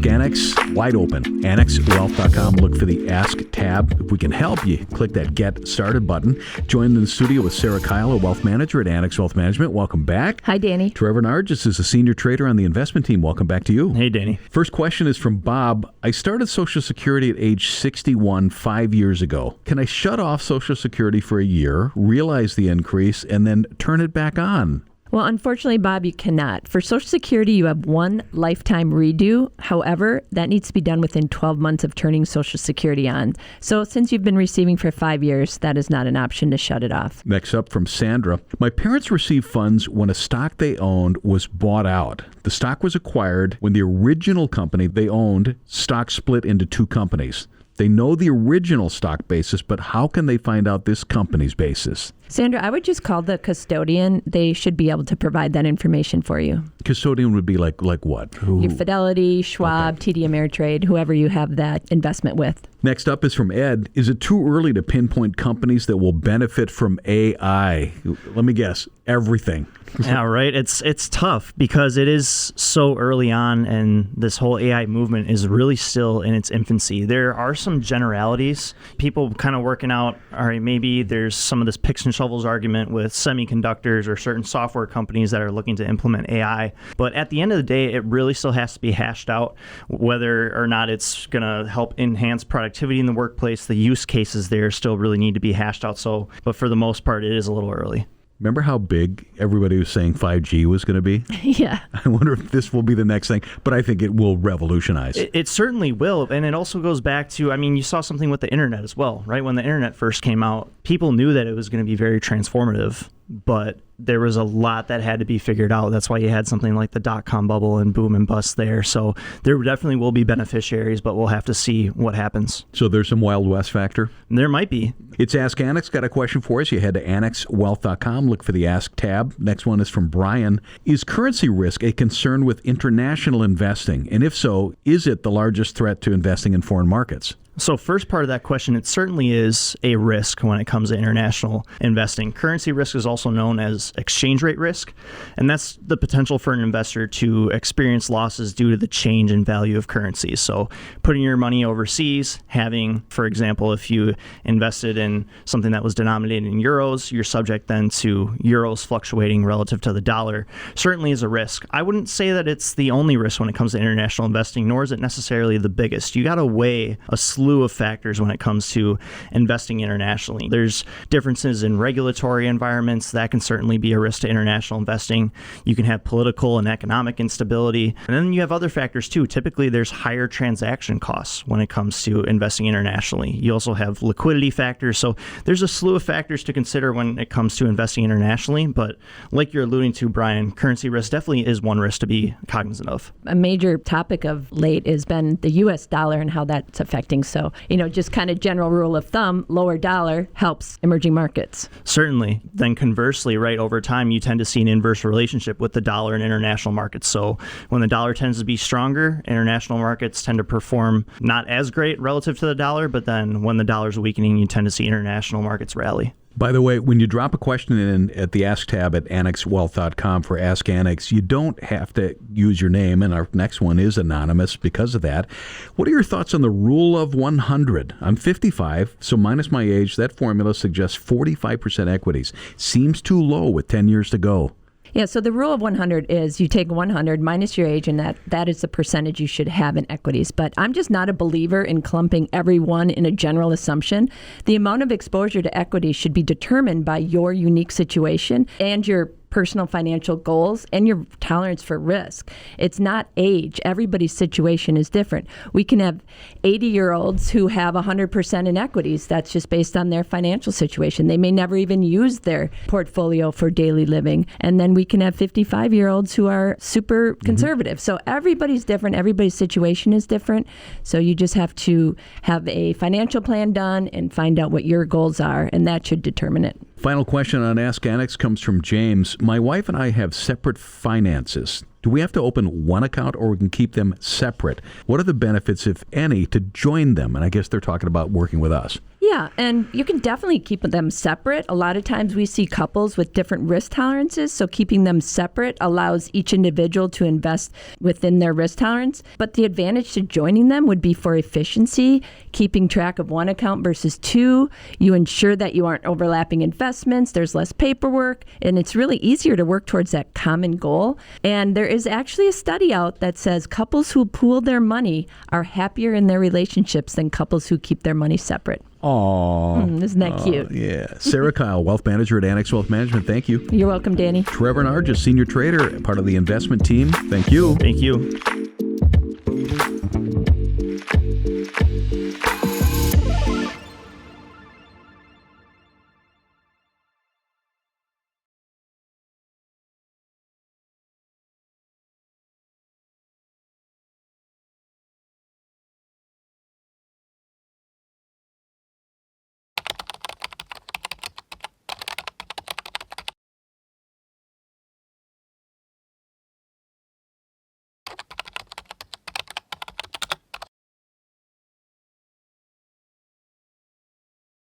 Ask Annex, wide open. AnnexWealth.com. Look for the Ask tab. If we can help you, click that Get Started button. Joined in the studio with Sarah Kyle, a wealth manager at Annex Wealth Management. Welcome back. Hi, Danny. Trevor Nargis is a senior trader on the investment team. Welcome back to you. Hey, Danny. First question is from Bob. I started Social Security at age 61 5 years ago. Can I shut off Social Security for a year, realize the increase, and then turn it back on? Well, unfortunately, Bob, you cannot. For Social Security, you have one lifetime redo. However, that needs to be done within 12 months of turning Social Security on. So since you've been receiving for 5 years, that is not an option to shut it off. Next up from Sandra. My parents received funds when a stock they owned was bought out. The stock was acquired when the original company they owned stock split into two companies. They know the original stock basis, but how can they find out this company's basis? Sandra, I would just call the custodian. They should be able to provide that information for you. Custodian would be like what? Your Fidelity, Schwab, TD Ameritrade, whoever you have that investment with. Next up is from Ed. Is it too early to pinpoint companies that will benefit from AI? Let me guess, everything. Yeah, right. It's tough because it is so early on, and this whole AI movement is really still in its infancy. There are some generalities. People kind of working out, all right, maybe there's some of this picks and shovels argument with semiconductors or certain software companies that are looking to implement AI. But at the end of the day, it really still has to be hashed out whether or not it's going to help enhance productivity in the workplace. The use cases there still really need to be hashed out. But for the most part, it is a little early. Remember how big everybody was saying 5G was going to be? Yeah. I wonder if this will be the next thing, but I think it will revolutionize. It certainly will. And it also goes back to, you saw something with the internet as well, right? When the internet first came out, people knew that it was going to be very transformative, but there was a lot that had to be figured out. That's why you had something like the dot-com bubble and boom and bust there. So there definitely will be beneficiaries, but we'll have to see what happens. So there's some Wild West factor? There might be. It's Ask Annex. Got a question for us. You head to AnnexWealth.com. Look for the Ask tab. Next one is from Brian. Is currency risk a concern with international investing? And if so, is it the largest threat to investing in foreign markets? So first part of that question, it certainly is a risk when it comes to international investing. Currency risk is also known as exchange rate risk, and that's the potential for an investor to experience losses due to the change in value of currencies. So putting your money overseas, having, for example, if you invested in something that was denominated in euros, you're subject then to euros fluctuating relative to the dollar, certainly is a risk. I wouldn't say that it's the only risk when it comes to international investing, nor is it necessarily the biggest. You got to weigh a slew of factors when it comes to investing internationally. There's differences in regulatory environments that can certainly be a risk to international investing. You can have political and economic instability. And then you have other factors too. Typically, there's higher transaction costs when it comes to investing internationally. You also have liquidity factors. So there's a slew of factors to consider when it comes to investing internationally. But like you're alluding to, Brian, currency risk definitely is one risk to be cognizant of. A major topic of late has been the U.S. dollar and how that's affecting. So, just kind of general rule of thumb, lower dollar helps emerging markets. Certainly. Then conversely, right, over time, you tend to see an inverse relationship with the dollar and international markets. So when the dollar tends to be stronger, international markets tend to perform not as great relative to the dollar, but then when the dollar's weakening, you tend to see international markets rally. By the way, when you drop a question in at the Ask tab at AnnexWealth.com for Ask Annex, you don't have to use your name, and our next one is anonymous because of that. What are your thoughts on the rule of 100? I'm 55, so minus my age, that formula suggests 45% equities. Seems too low with 10 years to go. Yeah, so the rule of 100 is you take 100 minus your age, and that is the percentage you should have in equities. But I'm just not a believer in clumping everyone in a general assumption. The amount of exposure to equities should be determined by your unique situation and your personal financial goals and your tolerance for risk. It's not age. Everybody's situation is different. We can have 80-year-olds who have 100% in equities. That's just based on their financial situation. They may never even use their portfolio for daily living. And then we can have 55-year-olds who are super conservative. So everybody's different. Everybody's situation is different. So you just have to have a financial plan done and find out what your goals are, and that should determine it. Final question on Ask Annex comes from James. My wife and I have separate finances. Do we have to open one account or we can keep them separate? What are the benefits, if any, to join them? And I guess they're talking about working with us. Yeah, and you can definitely keep them separate. A lot of times we see couples with different risk tolerances, so keeping them separate allows each individual to invest within their risk tolerance. But the advantage to joining them would be for efficiency, keeping track of one account versus two. You ensure that you aren't overlapping investments, there's less paperwork, and it's really easier to work towards that common goal. And there is actually a study out that says couples who pool their money are happier in their relationships than couples who keep their money separate. Aww. Isn't that cute? Yeah. Sarah Kyle, Wealth Manager at Annex Wealth Management. Thank you. You're welcome, Danny. Trevor Nargis, Senior Trader, part of the investment team. Thank you. Thank you.